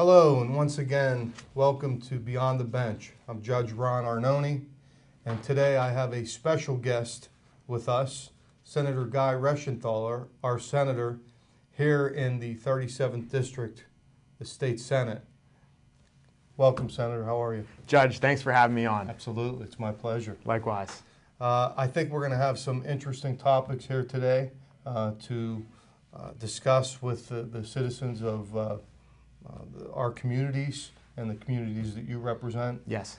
Hello, and once again, welcome to Beyond the Bench. I'm Judge Ron Arnone, and today I have a special guest with us, Senator Guy Reschenthaler, our senator here in the 37th District, the State Senate. Welcome, Senator. How are you? Judge, thanks for having me on. Absolutely. It's my pleasure. Likewise. I think we're going to have some interesting topics here today to discuss with the citizens of our communities and the communities that you represent. Yes.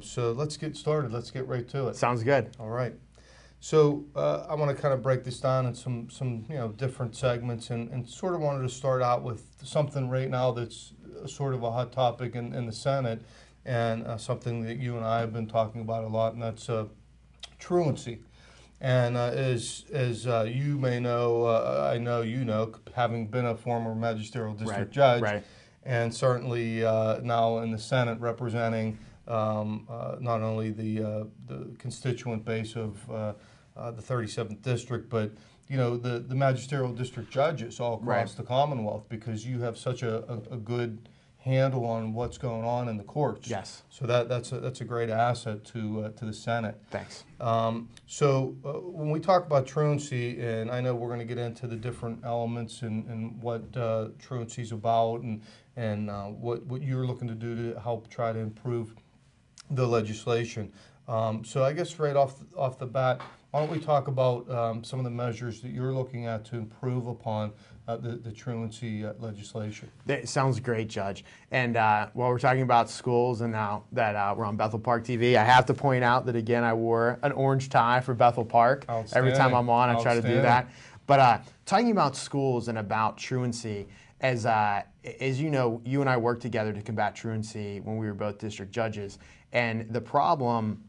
So let's get started. Let's get right to it. Sounds good. All right. So I want to kind of break this down in some different segments, and sort of wanted to start out with something right now that's sort of a hot topic in the Senate, and something that you and I have been talking about a lot, and that's truancy. And as you may know, I know you know, having been a former magisterial district judge, and certainly now in the Senate representing not only the constituent base of the 37th District, but the magisterial district judges all across the Commonwealth, because you have such a good handle on what's going on in the courts. Yes. So that's a great asset to the Senate. Thanks. So when we talk about truancy, and I know we're going to get into the different elements and what truancy is about, and what you're looking to do to help try to improve the legislation. So I guess right off the bat, why don't we talk about some of the measures that you're looking at to improve upon the truancy legislation? That sounds great, Judge. And while we're talking about schools, and now that we're on Bethel Park TV, I have to point out that, again, I wore an orange tie for Bethel Park. Every time I'm on, I try to do that. But talking about schools and about truancy, as you know, you and I worked together to combat truancy when we were both district judges. And the problem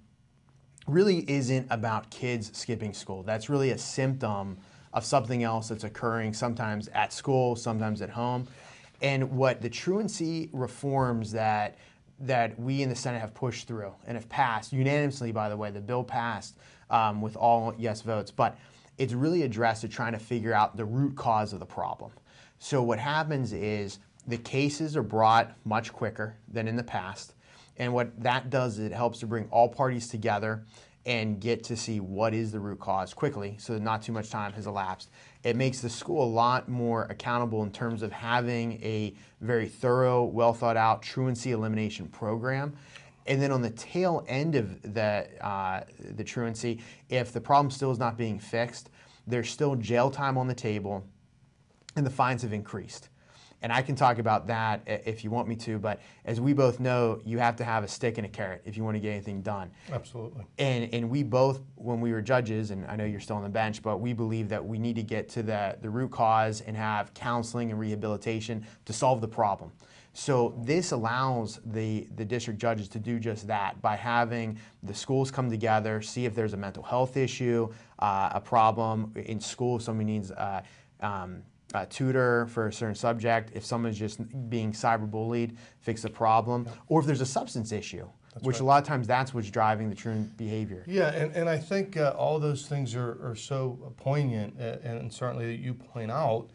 really isn't about kids skipping school. That's really a symptom of something else that's occurring sometimes at school, sometimes at home. And what the truancy reforms that we in the Senate have pushed through and have passed unanimously, by the way, the bill passed with all yes votes, but it's really addressed to trying to figure out the root cause of the problem. So what happens is the cases are brought much quicker than in the past. And what that does is it helps to bring all parties together and get to see what is the root cause quickly, so that not too much time has elapsed. It makes the school a lot more accountable in terms of having a very thorough, well thought out truancy elimination program. And then on the tail end of the truancy, if the problem still is not being fixed, there's still jail time on the table, and the fines have increased. And I can talk about that if you want me to, but as we both know, you have to have a stick and a carrot if you want to get anything done. Absolutely. And we both, when we were judges, and I know you're still on the bench, but we believe that we need to get to the root cause and have counseling and rehabilitation to solve the problem. So this allows the district judges to do just that by having the schools come together, see if there's a mental health issue, a problem in school, if somebody needs a tutor for a certain subject, if someone's just being cyberbullied, fix the problem, or if there's a substance issue, which a lot of times that's what's driving the truant behavior. Yeah, and I think all those things are so poignant, and certainly that you point out,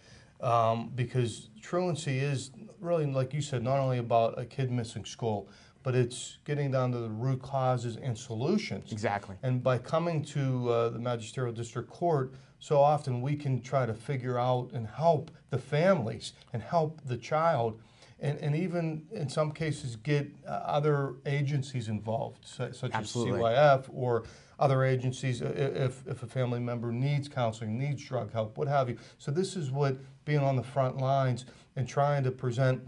because truancy is really, like you said, not only about a kid missing school, but it's getting down to the root causes and solutions. Exactly. And by coming to the Magisterial District Court, so often we can try to figure out and help the families and help the child, and even in some cases get other agencies involved, such as CYF or other agencies if a family member needs counseling, needs drug help, what have you. So this is what being on the front lines and trying to present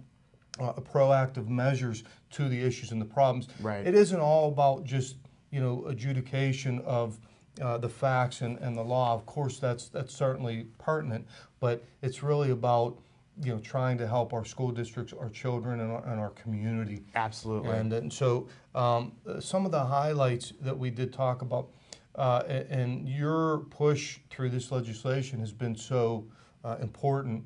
proactive measures to the issues and the problems. Right. It isn't all about just adjudication of the facts and the law. Of course, that's certainly pertinent, but it's really about trying to help our school districts, our children, and our community. Absolutely. And so some of the highlights that we did talk about, and your push through this legislation has been so important,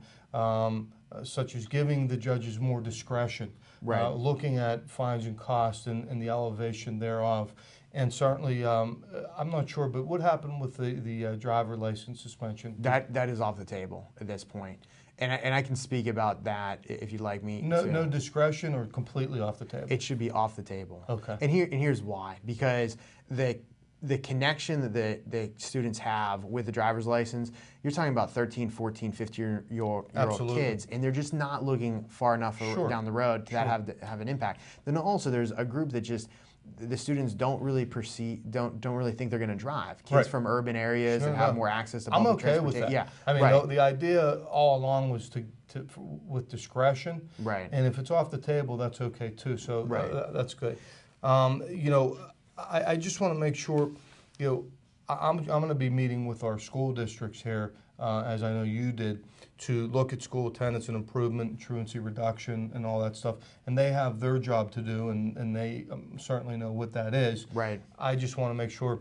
such as giving the judges more discretion, looking at fines and costs and the elevation thereof. And certainly, I'm not sure, but what happened with the driver license suspension? That is off the table at this point. And I can speak about that if you'd like me to. No discretion or completely off the table? It should be off the table. Okay. And here's why. Because the connection that the students have with the driver's license, you're talking about 13, 14, 15-year-old kids, and they're just not looking far enough down the road to have an impact. Then also there's a group that just the students don't really don't really think they're going to drive. Kids from urban areas and have more access to public transportation. I'm okay with that. Yeah, I mean, the idea all along was to with discretion. Right. And if it's off the table, that's okay too. So that's good. I just want to make sure, I'm going to be meeting with our school districts here, as I know you did, to look at school attendance and improvement, truancy reduction, and all that stuff. And they have their job to do, and they certainly know what that is. Right. I just want to make sure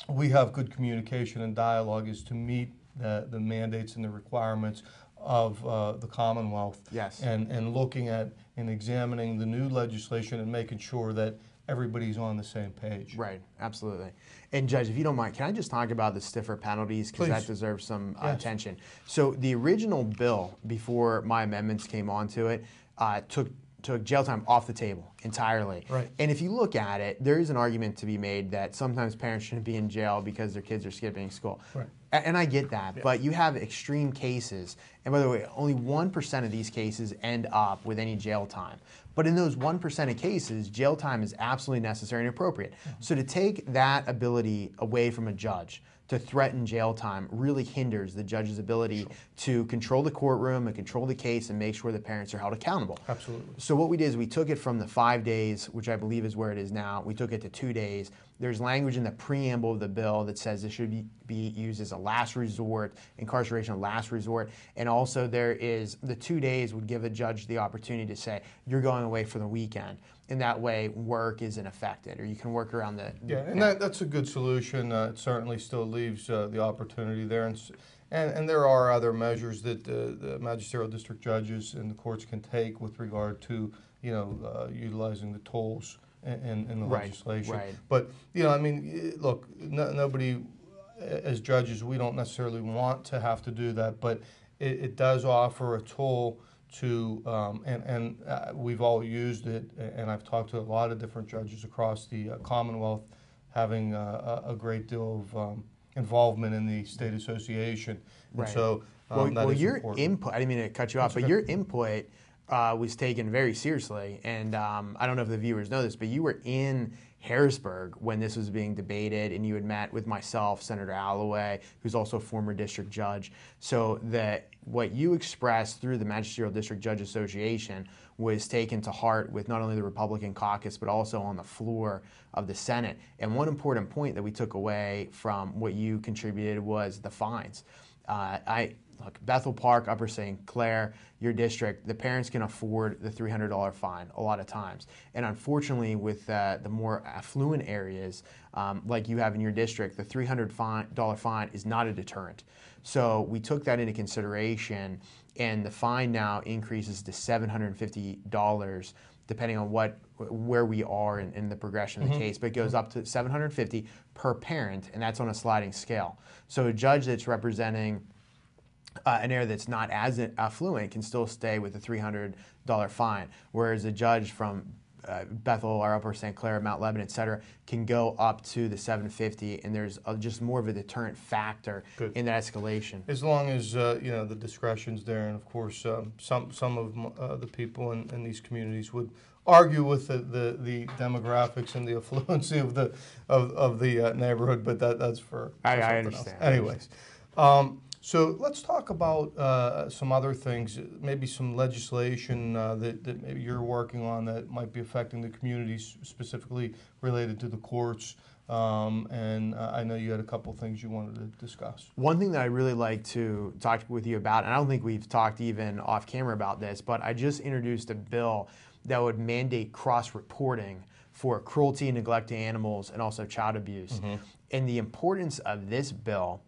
we have good communication and dialogue as to meet the mandates and the requirements of the Commonwealth. Yes. And looking at and examining the new legislation and making sure that everybody's on the same page. Right, absolutely. And Judge, if you don't mind, can I just talk about the stiffer penalties, because that deserves some attention. So the original bill, before my amendments came onto it, took jail time off the table entirely. Right. And if you look at it, there is an argument to be made that sometimes parents shouldn't be in jail because their kids are skipping school. Right. And I get that, but you have extreme cases. And by the way, only 1% of these cases end up with any jail time. But in those 1% of cases, jail time is absolutely necessary and appropriate. So to take that ability away from a judge to threaten jail time really hinders the judge's ability to control the courtroom and control the case and make sure the parents are held accountable. Absolutely. So what we did is we took it from the 5 days, which I believe is where it is now, we took it to 2 days. There's language in the preamble of the bill that says this should be used as a last resort, incarceration of last resort. And also there is, the 2 days would give a judge the opportunity to say, you're going away for the weekend. And that way work isn't affected, or you can work around the... Yeah, and that's a good solution. It certainly still leaves the opportunity there. And there are other measures that the magisterial district judges and the courts can take with regard to, utilizing the tolls in the legislation. Right. But, I mean, look, nobody, as judges, we don't necessarily want to have to do that, but it does offer a tool to, and we've all used it, and I've talked to a lot of different judges across the Commonwealth, having a great deal of involvement in the state association. Right. And so well, your important. Input, I didn't mean to cut you off, but your input was taken very seriously. And I don't know if the viewers know this, but you were in Harrisburg when this was being debated, and you had met with myself, Senator Alloway, who's also a former district judge. So what you expressed through the Magisterial District Judge Association was taken to heart with not only the Republican caucus, but also on the floor of the Senate. And one important point that we took away from what you contributed was the fines. Look, Bethel Park, Upper St. Clair, your district, the parents can afford the $300 fine a lot of times. And unfortunately, with the more affluent areas, like you have in your district, the $300 fine is not a deterrent. So we took that into consideration, and the fine now increases to $750, depending on where we are in the progression of the case. But it goes up to $750 per parent, and that's on a sliding scale. So a judge that's representing an area that's not as affluent can still stay with a $300 fine, whereas a judge from Bethel or Upper St. Clair, Mount Lebanon, et cetera, can go up to the $750, and there's just more of a deterrent factor in that escalation. As long as the discretion's there, and of course some of the people in these communities would argue with the demographics and the affluency of the neighborhood, but that's for I something understand. else. Anyways. So let's talk about some other things, maybe some legislation that maybe you're working on that might be affecting the communities, specifically related to the courts. And I know you had a couple things you wanted to discuss. One thing that I really like to talk with you about, and I don't think we've talked even off camera about this, but I just introduced a bill that would mandate cross-reporting for cruelty and neglect to animals and also child abuse. And the importance of this bill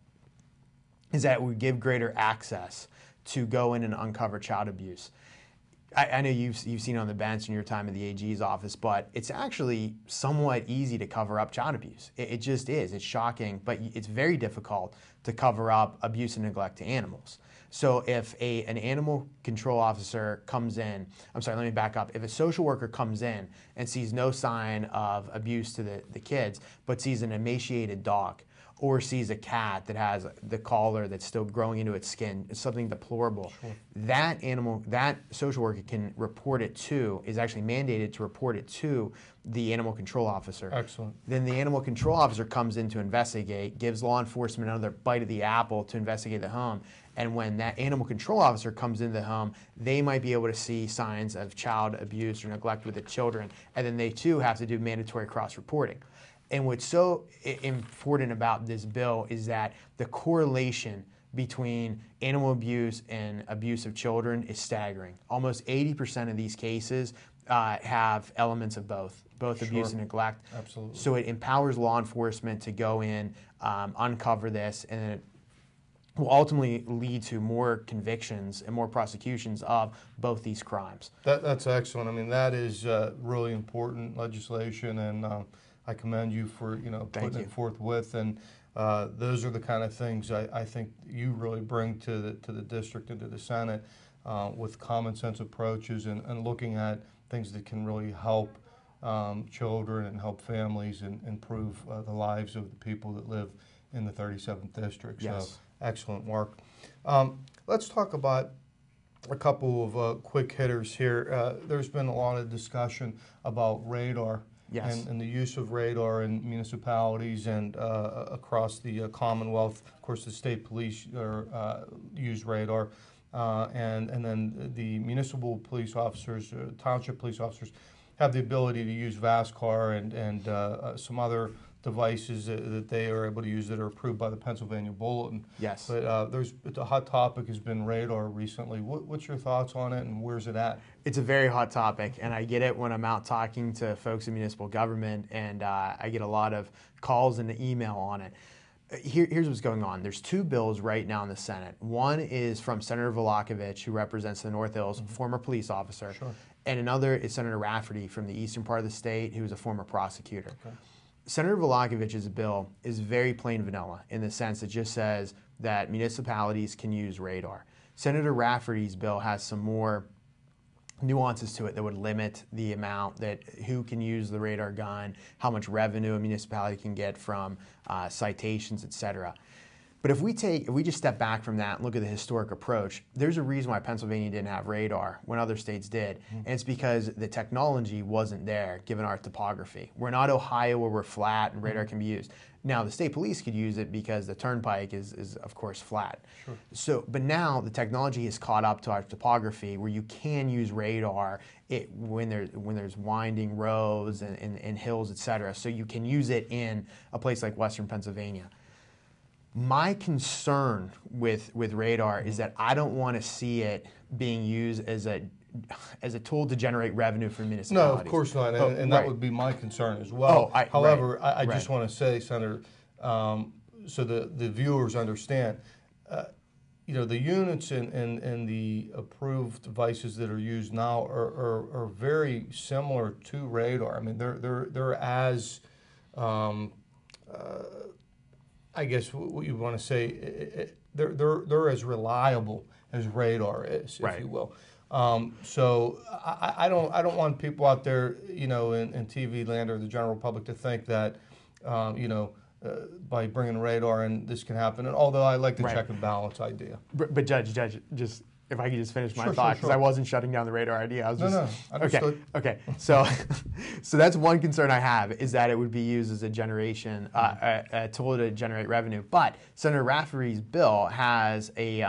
is that it would give greater access to go in and uncover child abuse. I know you've seen it on the bench in your time in the AG's office, but it's actually somewhat easy to cover up child abuse. It just is. It's shocking, but it's very difficult to cover up abuse and neglect to animals. So if an animal control officer comes in, I'm sorry, let me back up. If a social worker comes in and sees no sign of abuse to the kids, but sees an emaciated dog, or sees a cat that has the collar that's still growing into its skin, it's something deplorable. Sure. That social worker can report it to, is actually mandated to report it to the animal control officer. Excellent. Then the animal control officer comes in to investigate, gives law enforcement another bite of the apple to investigate the home. And when that animal control officer comes into the home, they might be able to see signs of child abuse or neglect with the children. And then they too have to do mandatory cross-reporting. And what's so important about this bill is that the correlation between animal abuse and abuse of children is staggering. Almost 80% of these cases have elements of both sure. abuse and neglect. Absolutely. So it empowers law enforcement to go in, uncover this, and then it will ultimately lead to more convictions and more prosecutions of both these crimes. That's excellent. I mean, that is really important legislation, and I commend you for putting it forth with, and those are the kind of things I think you really bring to the district and to the Senate with common sense approaches and looking at things that can really help children and help families and improve the lives of the people that live in the 37th district. Yes. So excellent work. Let's talk about a couple of quick hitters here. There's been a lot of discussion about radar. Yes. And the use of radar in municipalities and across the Commonwealth. Of course, the state police use radar, and then the municipal police officers, township police officers, have the ability to use VASCAR and some other devices that they are able to use that are approved by the Pennsylvania Bulletin. Yes. But the hot topic has been radar recently. What's your thoughts on it, and where's it at? It's a very hot topic, and I get it when I'm out talking to folks in municipal government, and I get a lot of calls and email on it. Here's what's going on. There's two bills right now in the Senate. One is from Senator Volakovich, who represents the North Hills, former police officer, sure. and another is Senator Rafferty from the eastern part of the state, who is a former prosecutor. Okay. Senator Volakovich's bill is very plain vanilla in the sense it just says that municipalities can use radar. Senator Rafferty's bill has some more nuances to it that would limit the amount that who can use the radar gun, how much revenue a municipality can get from citations, etc. But if we just step back from that and look at the historic approach, there's a reason why Pennsylvania didn't have radar when other states did, and it's because the technology wasn't there given our topography. We're not Ohio where we're flat and radar can be used. Now the state police could use it because the turnpike is of course flat. Sure. But now the technology has caught up to our topography where you can use radar when there's winding roads and hills, etc. So you can use it in a place like Western Pennsylvania. My concern with radar is that I don't want to see it being used as a tool to generate revenue for municipalities. No, of course not, and that would be my concern as well. However, I just want to say, Senator, so the viewers understand, the units and the approved devices that are used now are very similar to radar. I mean, they're as I guess what you want to say, they're as reliable as radar is, if you will. So I don't want people out there, in TV land or the general public to think that, by bringing radar in, this can happen. And although I like the check and balance idea. But Judge, just if I could just finish my thought, because I wasn't shutting down the radar idea. I was just understood. Okay. So that's one concern I have is that it would be used as a a tool to generate revenue. But Senator Rafferty's bill has a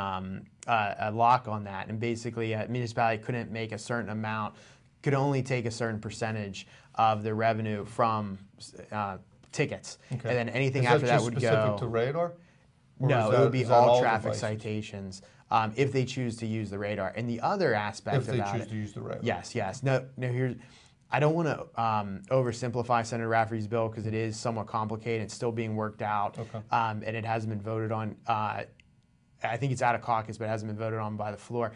lock on that, and basically a municipality couldn't make a certain amount, could only take a certain percentage of their revenue from tickets, and then anything after that would go. Is that specific to radar? No, it would be all traffic citations if they choose to use the radar. And the other aspect about it, if they choose to use the radar. Yes. No. I don't want to oversimplify Senator Rafferty's bill because it is somewhat complicated. It's still being worked out, and it hasn't been voted on. I think it's out of caucus, but it hasn't been voted on by the floor.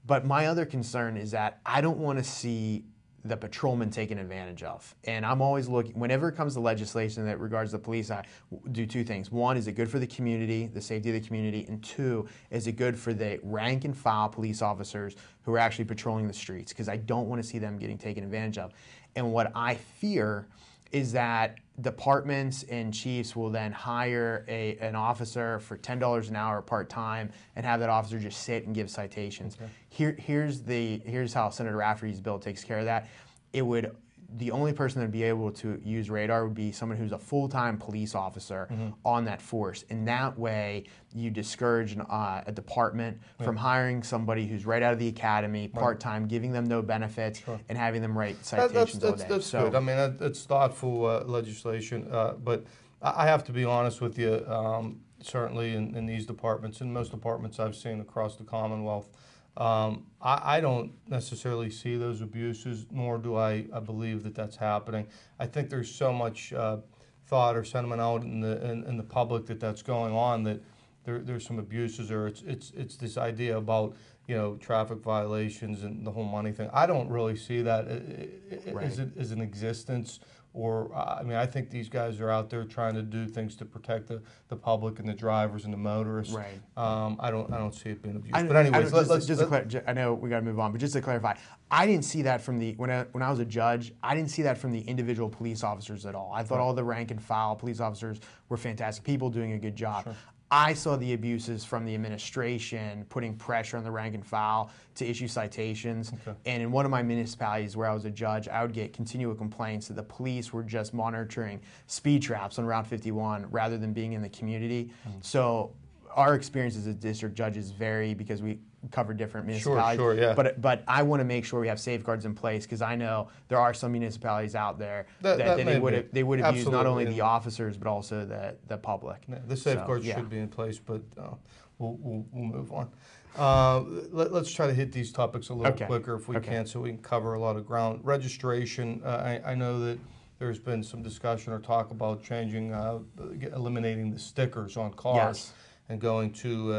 But my other concern is that I don't want to see the patrolman taken advantage of. And I'm always looking, whenever it comes to legislation that regards the police, I do two things. One, is it good for the community, the safety of the community? And two, is it good for the rank and file police officers who are actually patrolling the streets? Because I don't want to see them getting taken advantage of. And what I fear is that departments and chiefs will then hire an officer for $10 an hour part-time and have that officer just sit and give citations. Okay. Here's how Senator Rafferty's bill takes care of that. The only person that would be able to use radar would be someone who's a full-time police officer on that force. And that way, you discourage a department from hiring somebody who's right out of the academy, part-time, giving them no benefits, and having them write citations all day. That's good. I mean, that's thoughtful legislation. But I have to be honest with you, certainly in these departments, and most departments I've seen across the Commonwealth, I don't necessarily see those abuses, nor do I believe that that's happening. I think there's so much thought or sentiment out in the public that that's going on, that there's some abuses, or it's this idea about, you know, traffic violations and the whole money thing. I don't really see that as an existence. Or, I mean, I think these guys are out there trying to do things to protect the public and the drivers and the motorists. Right. I don't see it being abused. But anyways, I know we got to move on, but just to clarify, I didn't see that from when I was a judge. I didn't see that from the individual police officers at all. I thought all the rank and file police officers were fantastic people doing a good job. Sure. I saw the abuses from the administration putting pressure on the rank and file to issue citations. Okay. And in one of my municipalities where I was a judge, I would get continual complaints that the police were just monitoring speed traps on Route 51 rather than being in the community. So our experience as a district judges vary because we cover different municipalities. Sure, yeah. But I want to make sure we have safeguards in place, because I know there are some municipalities out there that they would abuse not only the officers but also the public. Yeah, the safeguards should be in place, but we'll move on. Let's try to hit these topics a little quicker if we can, so we can cover a lot of ground. Registration, I know that there's been some discussion or talk about eliminating the stickers on cars. Yes. And going to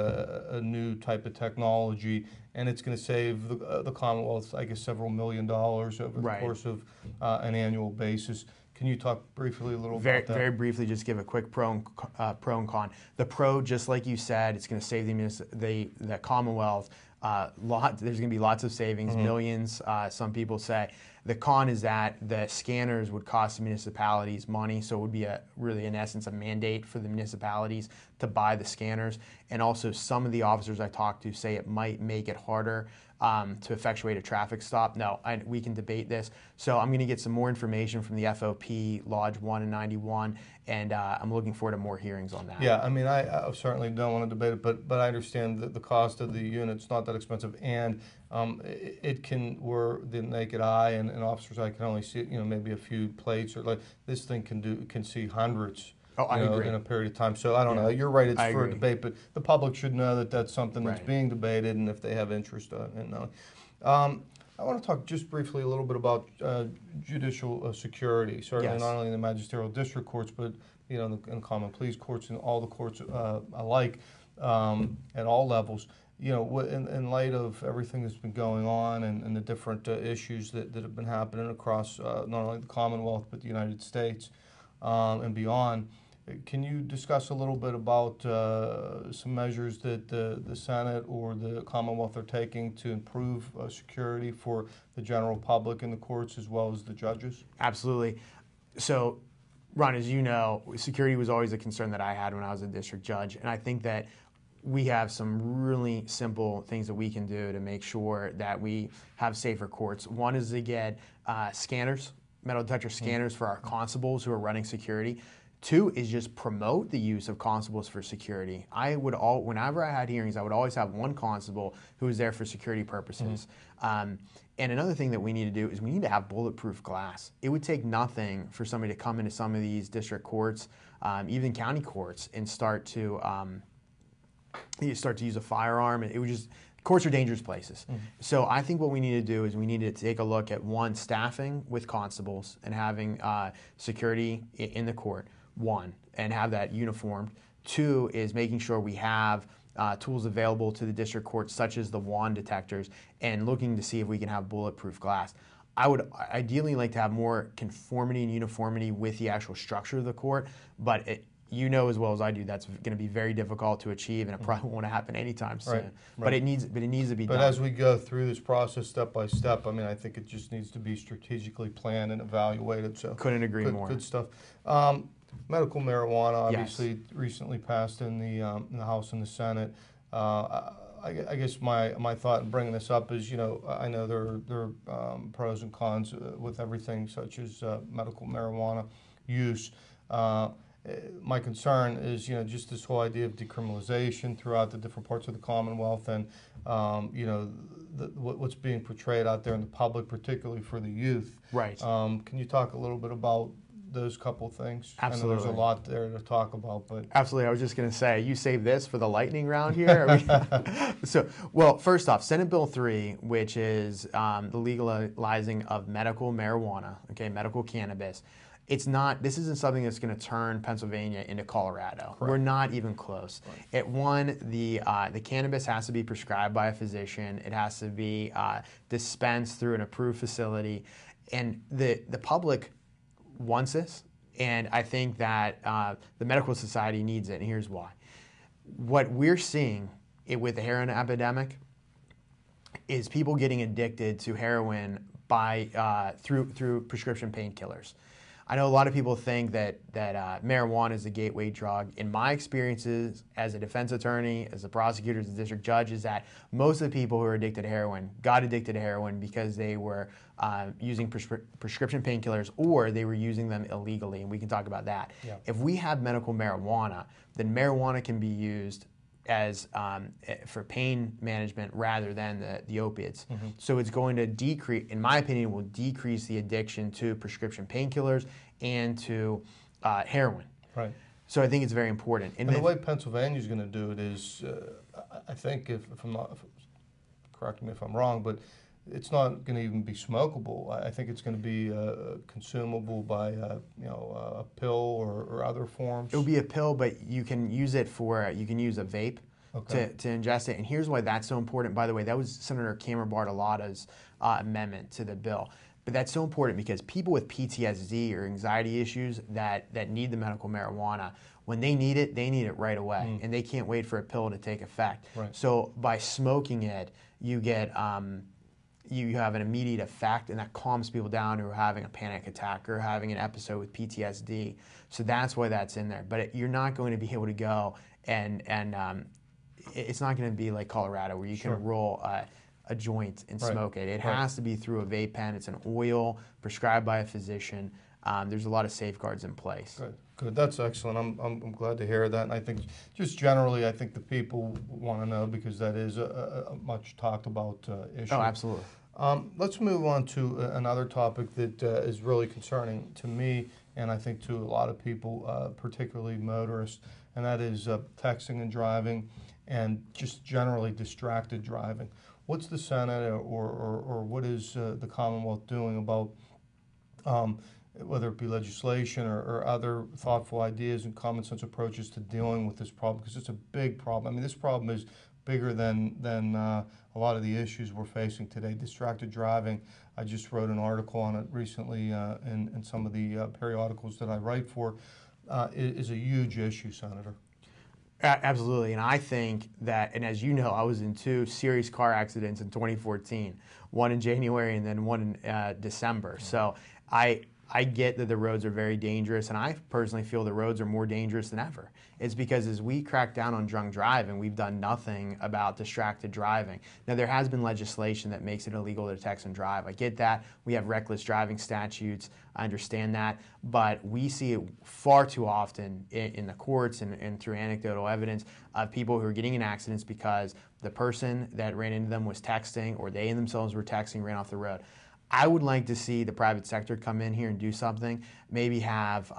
a new type of technology, and it's going to save the Commonwealth, I guess, several $1 million over the course of an annual basis. Can you talk briefly a little about that? Very briefly, just give a quick pro and con. The pro, just like you said, it's going to save the Commonwealth. There's going to be lots of savings, millions, some people say. The con is that the scanners would cost the municipalities money, so it would be really, in essence, a mandate for the municipalities to buy the scanners. And also, some of the officers I talked to say it might make it harder to effectuate a traffic stop. No, we can debate this. So I'm going to get some more information from the FOP, Lodge 1 and 91, and I'm looking forward to more hearings on that. Yeah, I mean, I certainly don't want to debate it, but I understand that the cost of the unit's not that expensive, and it can, where the naked eye and officers' eye can only see, maybe a few plates, or like this thing can see hundreds. I agree. In a period of time. So I don't know. You're right. It's for a debate, but the public should know that that's something that's being debated, and if they have interest in knowing. I want to talk just briefly a little bit about judicial security. Certainly, not only in the magisterial district courts, but in the common pleas courts and all the courts alike at all levels. In light of everything that's been going on and the different issues that have been happening across not only the Commonwealth but the United States and beyond. Can you discuss a little bit about some measures that the Senate or the Commonwealth are taking to improve security for the general public in the courts as well as the judges? Absolutely. So, Ron, as you know, security was always a concern that I had when I was a district judge, and I think that we have some really simple things that we can do to make sure that we have safer courts. One is to get scanners, metal detector scanners for our constables who are running security. Two is just promote the use of constables for security. Whenever I had hearings, I would always have one constable who was there for security purposes. And another thing that we need to do is we need to have bulletproof glass. It would take nothing for somebody to come into some of these district courts, even county courts, and start to use a firearm. Courts are dangerous places. So I think what we need to do is we need to take a look at, one, staffing with constables and having security in the court, one, and have that uniformed. Two is making sure we have tools available to the district courts, such as the wand detectors, and looking to see if we can have bulletproof glass. I would ideally like to have more conformity and uniformity with the actual structure of the court, but you know as well as I do that's going to be very difficult to achieve, and it probably won't happen anytime soon. Right. But it needs to be done. But as we go through this process step by step, I mean, I think it just needs to be strategically planned and evaluated. So couldn't agree more. Good stuff. Medical marijuana, obviously, recently passed in the House and the Senate. I guess my thought in bringing this up is, I know there are pros and cons with everything such as medical marijuana use. My concern is, just this whole idea of decriminalization throughout the different parts of the Commonwealth, and what's being portrayed out there in the public, particularly for the youth. Right. Can you talk a little bit about those couple things? Absolutely. I know there's a lot there to talk about, but absolutely. I was just going to say, you save this for the lightning round here. Well, first off, Senate Bill 3, which is the legalizing of medical marijuana, medical cannabis. This isn't something that's going to turn Pennsylvania into Colorado. Correct. We're not even close. Right. The cannabis has to be prescribed by a physician. It has to be dispensed through an approved facility, and the public wants this, and I think that the medical society needs it, and here's why. What we're seeing with the heroin epidemic is people getting addicted to heroin through prescription painkillers. I know a lot of people think that marijuana is a gateway drug. In my experiences as a defense attorney, as a prosecutor, as a district judge, is that most of the people who are addicted to heroin got addicted to heroin because they were using prescription painkillers, or they were using them illegally, and we can talk about that. Yeah. If we have medical marijuana, then marijuana can be used as for pain management rather than the opiates. Mm-hmm. So it's going to decrease, in my opinion, will decrease the addiction to prescription painkillers and to heroin. Right. So I think it's very important. And the way Pennsylvania is going to do it is, I think, if I'm not, correct me if I'm wrong, but it's not going to even be smokable. I think it's going to be consumable by a pill or other forms. It will be a pill, but you can use it you can use a vape to ingest it. And here's why that's so important. By the way, that was Senator Cameron Bartolotta's amendment to the bill. But that's so important because people with PTSD or anxiety issues that need the medical marijuana, when they need it right away, and they can't wait for a pill to take effect. Right. So by smoking it, you get you have an immediate effect, and that calms people down who are having a panic attack or having an episode with PTSD. So that's why that's in there. But you're not going to be able to go and it's not going to be like Colorado where you can roll a joint and smoke it. It has to be through a vape pen. It's an oil prescribed by a physician. There's a lot of safeguards in place. Good. That's excellent. I'm glad to hear that. And I think just generally, I think the people want to know because that is a much talked about issue. Oh, absolutely. Let's move on to another topic that is really concerning to me and I think to a lot of people, particularly motorists, and that is texting and driving and just generally distracted driving. What's the Senate or what is the Commonwealth doing about whether it be legislation or other thoughtful ideas and common sense approaches to dealing with this problem? Because it's a big problem. I mean, this problem is bigger than a lot of the issues we're facing today. Distracted driving, I just wrote an article on it recently in some of the periodicals that I write for, is a huge issue, Senator. Absolutely, and I think that, and as you know, I was in 2 serious car accidents in 2014, one in January and then one in December. So I get that the roads are very dangerous, and I personally feel the roads are more dangerous than ever. It's because as we crack down on drunk driving, we've done nothing about distracted driving. Now, there has been legislation that makes it illegal to text and drive. I get that. We have reckless driving statutes. I understand that. But we see it far too often in the courts and through anecdotal evidence of people who are getting in accidents because the person that ran into them was texting, or they themselves were texting, ran off the road. I would like to see the private sector come in here and do something. Maybe have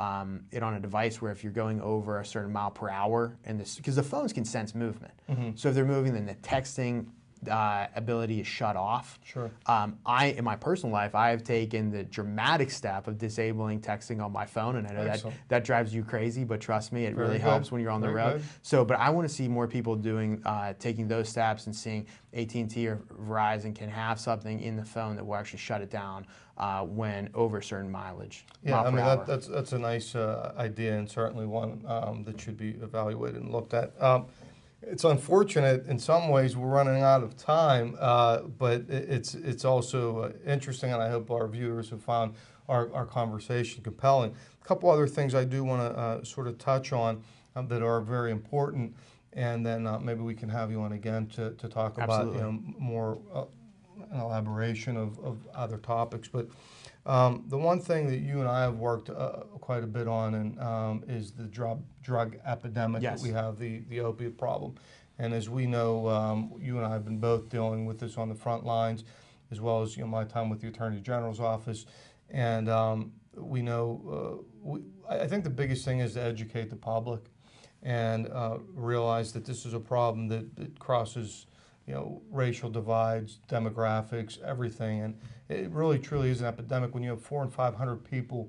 it on a device where if you're going over a certain mile per hour, because the phones can sense movement. Mm-hmm. So if they're moving, then the texting ability to shut off. Sure. In my personal life, I have taken the dramatic step of disabling texting on my phone, and I know that drives you crazy, but trust me, it really helps when you're on the road. So, but I want to see more people taking those steps and seeing AT&T or Verizon can have something in the phone that will actually shut it down when over a certain mileage. Yeah, I mean that's a nice idea, and certainly one that should be evaluated and looked at. It's unfortunate in some ways we're running out of time, but it's also interesting, and I hope our viewers have found our conversation compelling. A couple other things I do want to sort of touch on that are very important, and then maybe we can have you on again to talk about more an elaboration of other topics. But the one thing that you and I have worked quite a bit on is the drug epidemic that we have, the opiate problem. And as we know, you and I have been both dealing with this on the front lines, as well as my time with the Attorney General's office. And we know, I think the biggest thing is to educate the public and realize that this is a problem that crosses racial divides, demographics, everything. And it really truly is an epidemic when you have 400 and 500 people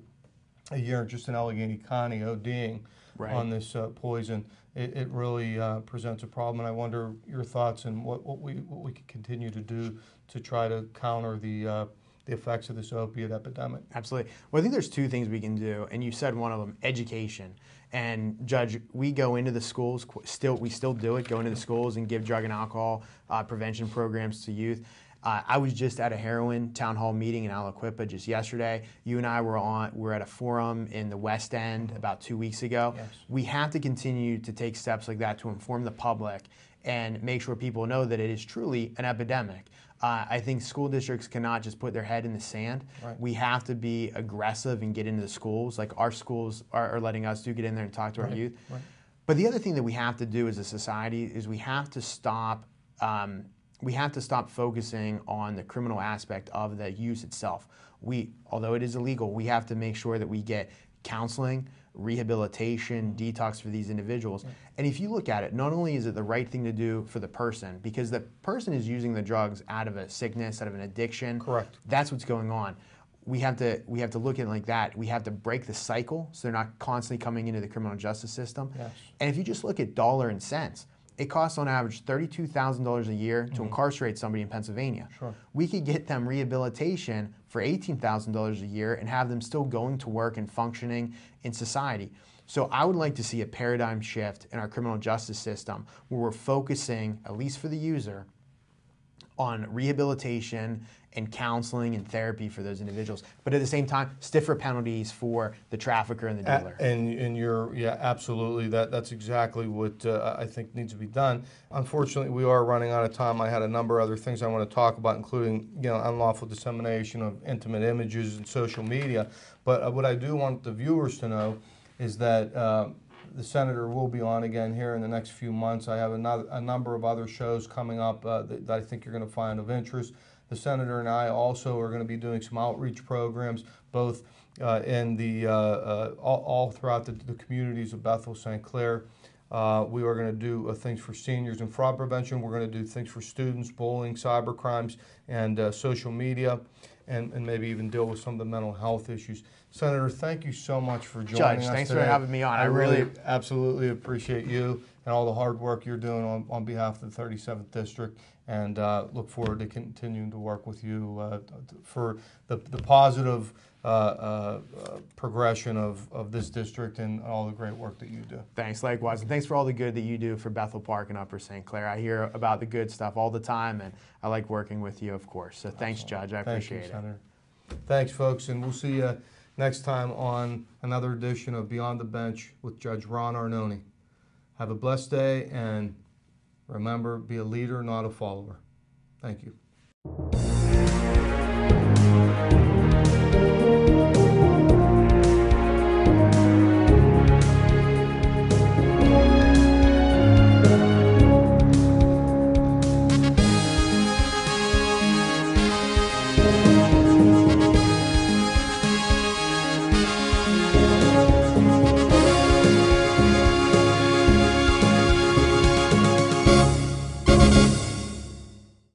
a year just in Allegheny County ODing on this poison. It really presents a problem, and I wonder your thoughts and what we could continue to do to try to counter the effects of this opiate epidemic. Absolutely. Well, I think there's two things we can do, and you said one of them, education. And Judge, we go into the schools, we still do it, go into the schools and give drug and alcohol prevention programs to youth. I was just at a heroin town hall meeting in Aliquippa just yesterday. You and I were at a forum in the West End about 2 weeks ago. Yes. We have to continue to take steps like that to inform the public and make sure people know that it is truly an epidemic. I think school districts cannot just put their head in the sand. Right. We have to be aggressive and get into the schools, like our schools are letting us do, get in there and talk to our youth. Right. But the other thing that we have to do as a society is we have to stop focusing on the criminal aspect of the use itself. Although it is illegal, we have to make sure that we get counseling, rehabilitation, detox for these individuals. Right. And if you look at it, not only is it the right thing to do for the person, because the person is using the drugs out of a sickness, out of an addiction. Correct. That's what's going on. We have to look at it like that. We have to break the cycle so they're not constantly coming into the criminal justice system. Yes. And if you just look at dollar and cents, it costs on average $32,000 a year to incarcerate somebody in Pennsylvania. Sure. We could get them rehabilitation for $18,000 a year and have them still going to work and functioning in society. So I would like to see a paradigm shift in our criminal justice system where we're focusing, at least for the user, on rehabilitation and counseling and therapy for those individuals, but at the same time, stiffer penalties for the trafficker and the dealer. And absolutely, that's exactly what I think needs to be done. Unfortunately, we are running out of time. I had a number of other things I want to talk about, including unlawful dissemination of intimate images and social media. But what I do want the viewers to know is that the Senator will be on again here in the next few months. I have a number of other shows coming up that I think you're going to find of interest. The Senator and I also are going to be doing some outreach programs, both in all throughout the communities of Bethel, St. Clair. We are going to do things for seniors and fraud prevention. We're going to do things for students, bullying, cyber crimes, and social media, and maybe even deal with some of the mental health issues. Senator, thank you so much for joining us Judge, thanks today. for having me on. I really absolutely appreciate you and all the hard work you're doing on behalf of the 37th District, and look forward to continuing to work with you for the positive progression of this district and all the great work that you do. Thanks, likewise. And thanks for all the good that you do for Bethel Park and Upper St. Clair. I hear about the good stuff all the time, and I like working with you, of course. So thanks, Judge. I appreciate it. Senator. Thanks, folks, and we'll see you next time on another edition of Beyond the Bench with Judge Ron Arnone. Have a blessed day, and remember, be a leader, not a follower. Thank you.